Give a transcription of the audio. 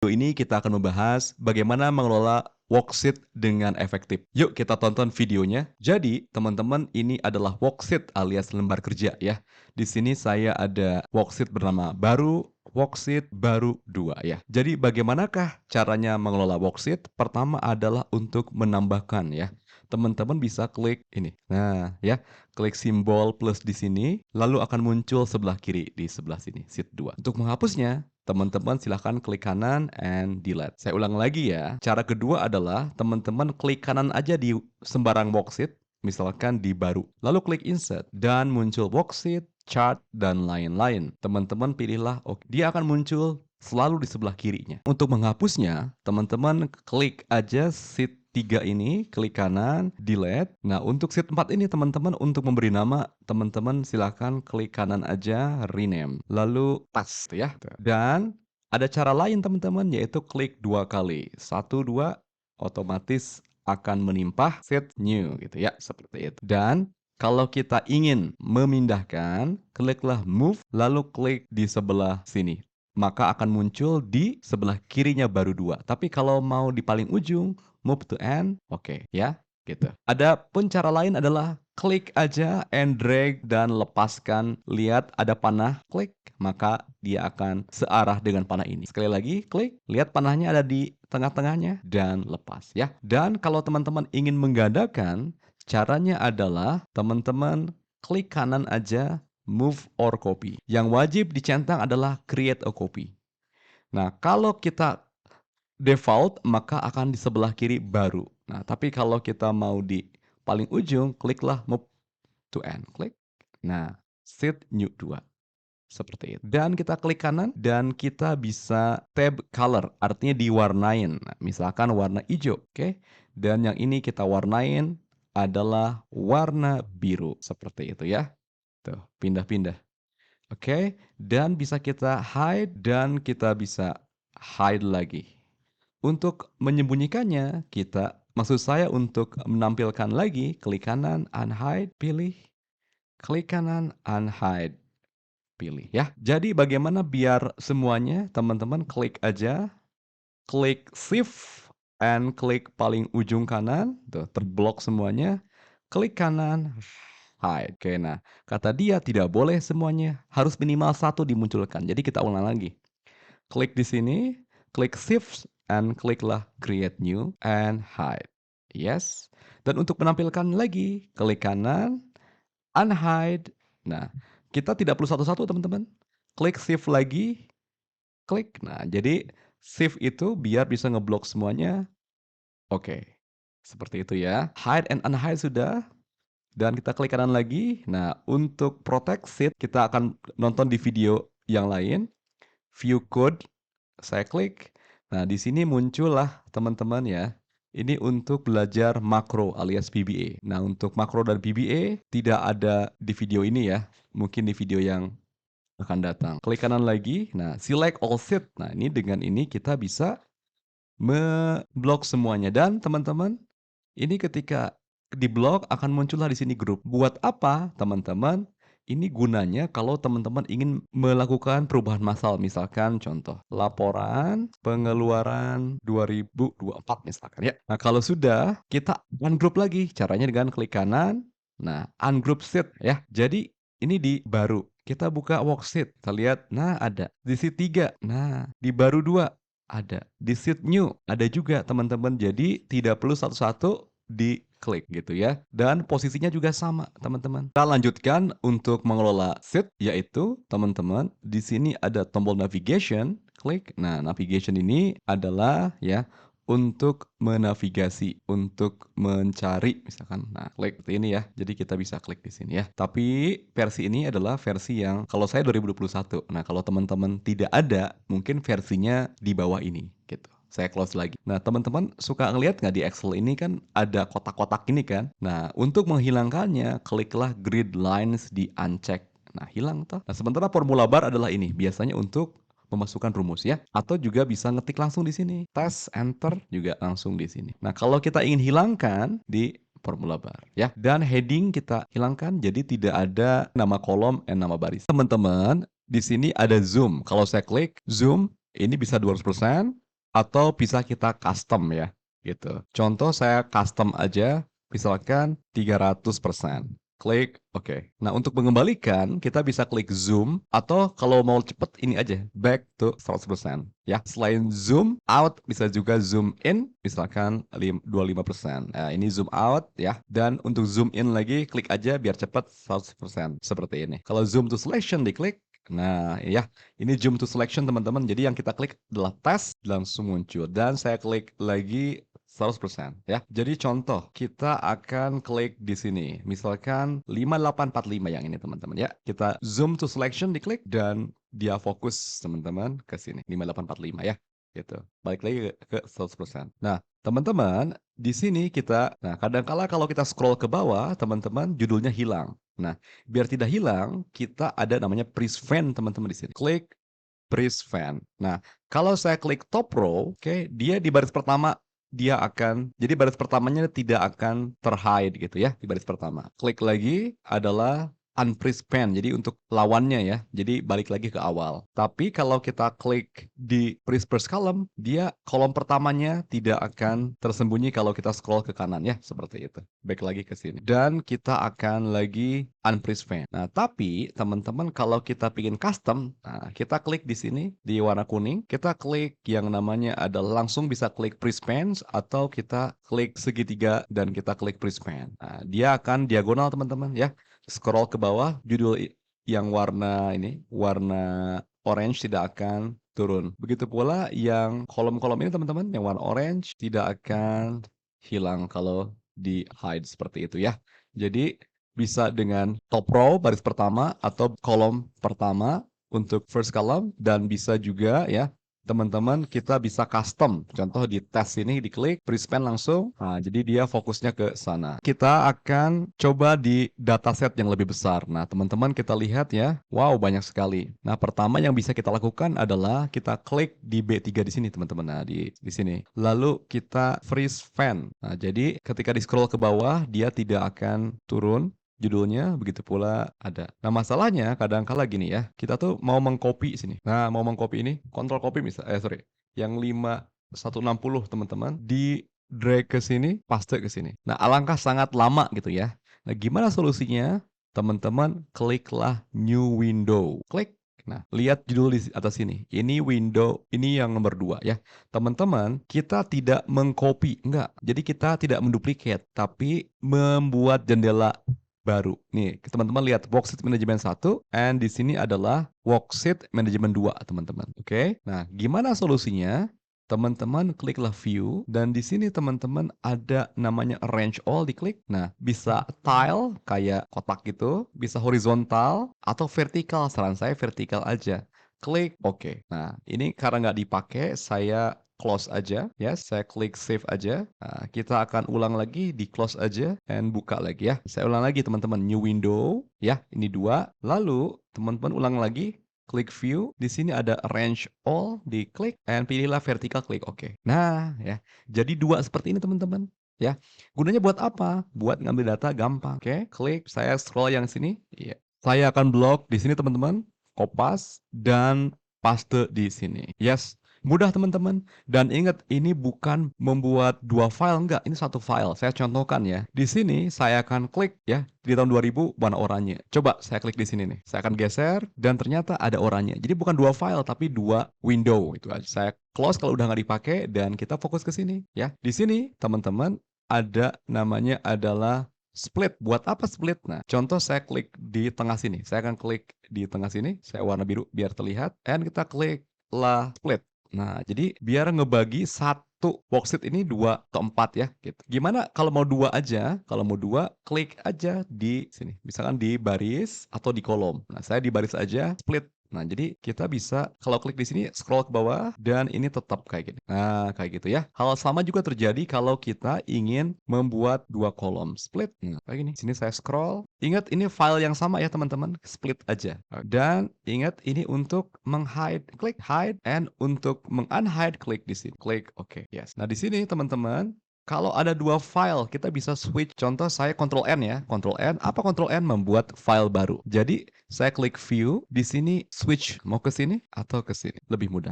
Video ini kita akan membahas bagaimana mengelola worksheet dengan efektif. Yuk kita tonton videonya. Jadi, teman-teman, ini adalah worksheet alias lembar kerja ya. Di sini saya ada worksheet bernama baru, worksheet baru 2 ya. Jadi, bagaimanakah caranya mengelola worksheet? Pertama adalah untuk menambahkan ya. Teman-teman bisa klik ini. Nah, ya, klik simbol plus di sini, lalu akan muncul sebelah kiri di sebelah sini, sheet 2. Untuk menghapusnya, teman-teman silahkan klik kanan and delete. Saya ulang lagi ya. Cara kedua adalah teman-teman klik kanan aja di sembarang worksheet, misalkan di baru. Lalu klik insert dan muncul worksheet, chart, dan lain-lain. Teman-teman pilihlah oke. Dia akan muncul selalu di sebelah kirinya. Untuk menghapusnya, teman-teman klik aja sheet 3 ini, klik kanan, delete. Nah, untuk sheet 4 ini teman-teman untuk memberi nama, teman-teman silakan klik kanan aja, rename. Lalu paste ya. Dan ada cara lain teman-teman, yaitu klik 2 kali. 1, 2, otomatis akan menimpah sheet new gitu ya, seperti itu. Dan kalau kita ingin memindahkan, kliklah move, lalu klik di sebelah sini. Maka akan muncul di sebelah kirinya baru 2. Tapi kalau mau di paling ujung, move to end, oke ya, gitu. Ada pun cara lain adalah klik aja and drag dan lepaskan. Lihat ada panah, klik, maka dia akan searah dengan panah ini. Sekali lagi, klik, lihat panahnya ada di tengah-tengahnya dan lepas ya. Dan kalau teman-teman ingin menggandakan, caranya adalah teman-teman klik kanan aja, move or copy. Yang wajib dicentang adalah create a copy. Nah, kalau kita default, maka akan di sebelah kiri baru. Nah, tapi kalau kita mau di paling ujung, kliklah move to end. Klik. Nah, sheet new 2. Seperti itu. Dan kita klik kanan dan kita bisa tab color, artinya diwarnain. Nah, misalkan warna hijau, oke. Dan yang ini kita warnain adalah warna biru, seperti itu ya. Tuh, pindah-pindah. Oke, dan bisa kita hide dan kita bisa hide lagi. Untuk menyembunyikannya, maksud saya untuk menampilkan lagi, klik kanan, unhide, pilih, klik kanan, unhide, pilih ya. Jadi bagaimana biar semuanya, teman-teman klik aja, klik shift and klik paling ujung kanan, tuh terblok semuanya, klik kanan, hide. Oke, nah kata dia tidak boleh semuanya, harus minimal satu dimunculkan. Jadi kita ulang lagi. Klik di sini, klik shift and kliklah create new and hide. Yes. Dan untuk menampilkan lagi, klik kanan, unhide. Nah, kita tidak perlu satu-satu teman-teman. Klik shift lagi, klik. Nah, jadi shift itu biar bisa ngeblok semuanya. Oke. Seperti itu ya. Hide and unhide sudah. Dan kita klik kanan lagi. Nah, untuk protect sheet kita akan nonton di video yang lain. View code, saya klik. Nah, di sini muncullah teman-teman ya. Ini untuk belajar makro alias VBA. Nah, untuk makro dan VBA tidak ada di video ini ya. Mungkin di video yang akan datang. Klik kanan lagi. Nah, select all sheet. Nah, ini dengan ini kita bisa memblok semuanya. Dan teman-teman, ini ketika di-blok akan muncullah di sini grup. Buat apa, teman-teman? Ini gunanya kalau teman-teman ingin melakukan perubahan massal. Misalkan contoh, laporan pengeluaran 2024 misalkan ya. Nah, kalau sudah, kita ungroup lagi. Caranya dengan klik kanan. Nah, ungroup sheet ya. Jadi ini di baru. Kita buka worksheet. Kita lihat, nah ada. Di sheet 3. Nah, di baru 2 ada. Di sheet new ada juga teman-teman. Jadi tidak perlu satu-satu diklik gitu ya. Dan posisinya juga sama teman-teman. Kita lanjutkan untuk mengelola sheet, yaitu teman-teman di sini ada tombol navigation, klik. Nah, navigation ini adalah ya untuk menavigasi, untuk mencari misalkan. Nah, klik seperti ini ya. Jadi kita bisa klik di sini ya. Tapi versi ini adalah versi yang kalau saya 2021. Nah, kalau teman-teman tidak ada, mungkin versinya di bawah ini gitu. Saya close lagi. Nah, teman-teman suka ngelihat nggak di Excel ini kan ada kotak-kotak ini kan? Nah, untuk menghilangkannya, kliklah grid lines di uncheck. Nah, hilang toh. Nah, sementara formula bar adalah ini. Biasanya untuk memasukkan rumus ya, atau juga bisa ngetik langsung di sini. Tes enter juga langsung di sini. Nah, kalau kita ingin hilangkan di formula bar ya. Dan heading kita hilangkan jadi tidak ada nama kolom dan nama baris. Teman-teman, di sini ada zoom. Kalau saya klik zoom, ini bisa 200%. atau bisa kita custom ya, gitu. Contoh saya custom aja, misalkan 300%. Klik oke. Nah, untuk mengembalikan kita bisa klik zoom atau kalau mau cepet ini aja, back to 100% ya. Selain zoom out bisa juga zoom in misalkan 25%. Nah, ini zoom out ya. Dan untuk zoom in lagi klik aja biar cepet 100% seperti ini. Kalau zoom to selection diklik, nah ya, ini zoom to selection teman-teman. Jadi yang kita klik adalah tes langsung muncul dan saya klik lagi 100% ya. Jadi contoh, kita akan klik di sini. Misalkan 5845 yang ini teman-teman ya. Kita zoom to selection diklik dan dia fokus teman-teman ke sini 5845 ya. Gitu. Balik lagi ke 100%. Nah, teman-teman, di sini kita kadangkala kalau kita scroll ke bawah, teman-teman, judulnya hilang. Nah, biar tidak hilang, kita ada namanya prevent teman-teman di sini. Klik prevent. Nah, kalau saya klik top row, oke, dia di baris pertama dia akan jadi baris pertamanya tidak akan terhide gitu ya di baris pertama. Klik lagi adalah unprevent. Jadi untuk lawannya ya. Jadi balik lagi ke awal. Tapi kalau kita klik di first column, dia kolom pertamanya tidak akan tersembunyi kalau kita scroll ke kanan ya, seperti itu. Back lagi ke sini. Dan kita akan lagi unprevent. Nah, tapi teman-teman kalau kita bikin custom, nah kita klik di sini di warna kuning, kita klik yang namanya adalah langsung bisa klik prevent atau kita klik segitiga dan kita klik prevent. Nah, dia akan diagonal teman-teman ya. Scroll ke bawah, judul yang warna ini, warna orange tidak akan turun. Begitu pula yang kolom-kolom ini teman-teman, yang warna orange tidak akan hilang kalau di hide seperti itu ya. Jadi bisa dengan top row baris pertama atau kolom pertama untuk first column dan bisa juga ya teman-teman kita bisa custom. Contoh di tes ini diklik, prevent langsung. Nah, jadi dia fokusnya ke sana. Kita akan coba di dataset yang lebih besar. Nah, teman-teman kita lihat ya. Wow, banyak sekali. Nah, pertama yang bisa kita lakukan adalah kita klik di B3 di sini, teman-teman. Nah, di sini. Lalu kita freeze fan. Nah, jadi ketika di scroll ke bawah, dia tidak akan turun judulnya, begitu pula ada. Nah, masalahnya kadang-kala gini ya, kita tuh mau mengcopy sini. Nah, mau mengcopy ini, kontrol copy sorry, yang 5160 teman-teman, di drag ke sini, paste ke sini. Nah, alangkah sangat lama gitu ya. Nah, gimana solusinya? Teman-teman, kliklah new window. Klik. Nah, lihat judul di atas sini. Ini window, ini yang nomor 2 ya. Teman-teman, kita tidak mengcopy, enggak. Jadi kita tidak menduplikat, tapi membuat jendela baru. Nih, teman-teman lihat worksheet management 1 and di sini adalah worksheet management 2, teman-teman. Oke. Nah, gimana solusinya? Teman-teman kliklah view dan di sini teman-teman ada namanya arrange all diklik. Nah, bisa tile kayak kotak gitu, bisa horizontal atau vertikal. Saran saya vertikal aja. Klik oke. Nah, ini karena nggak dipakai, saya close aja ya. Saya klik save aja. Nah, kita akan ulang lagi di close aja dan buka lagi ya. Saya ulang lagi teman-teman, new window ya. Ini 2. Lalu teman-teman ulang lagi, klik view, di sini ada arrange all, diklik, dan pilihlah vertical, klik OK. Nah, ya, jadi 2 seperti ini teman-teman, ya. Gunanya buat apa? Buat ngambil data gampang. Oke, klik, saya scroll yang sini, iya. Saya akan blok di sini teman-teman, kopas, dan paste di sini. Yes, mudah teman-teman. Dan ingat, ini bukan membuat 2 file, enggak, ini 1 file. Saya contohkan ya. Di sini saya akan klik ya, di tahun 2000 warna oranye. Coba saya klik di sini nih. Saya akan geser dan ternyata ada oranye. Jadi bukan 2 file tapi 2 window itu aja. Saya close kalau udah nggak dipakai dan kita fokus ke sini ya. Di sini teman-teman ada namanya adalah split. Buat apa split? Nah, contoh saya klik di tengah sini. Saya akan klik di tengah sini. Saya warna biru biar terlihat. Dan kita klik lah split. Nah, jadi biar ngebagi satu worksheet ini 2 ke 4 ya, gitu. Gimana kalau mau 2 aja? Kalau mau 2, klik aja di sini. Misalkan di baris atau di kolom. Nah, saya di baris aja, split. Nah, jadi kita bisa kalau klik di sini scroll ke bawah dan ini tetap kayak gini. Nah, kayak gitu ya. Hal sama juga terjadi kalau kita ingin membuat 2 kolom split. Nah, kayak gini. Sini saya scroll. Ingat ini file yang sama ya teman-teman. Split aja. Dan ingat ini untuk menghide, klik hide, and untuk mengunhide klik di sini. Klik oke. Yes. Nah, di sini teman-teman kalau ada 2 file, kita bisa switch. Contoh saya Ctrl N ya, Ctrl N. Apa Ctrl N? Membuat file baru. Jadi saya klik view, di sini switch mau ke sini atau ke sini, lebih mudah.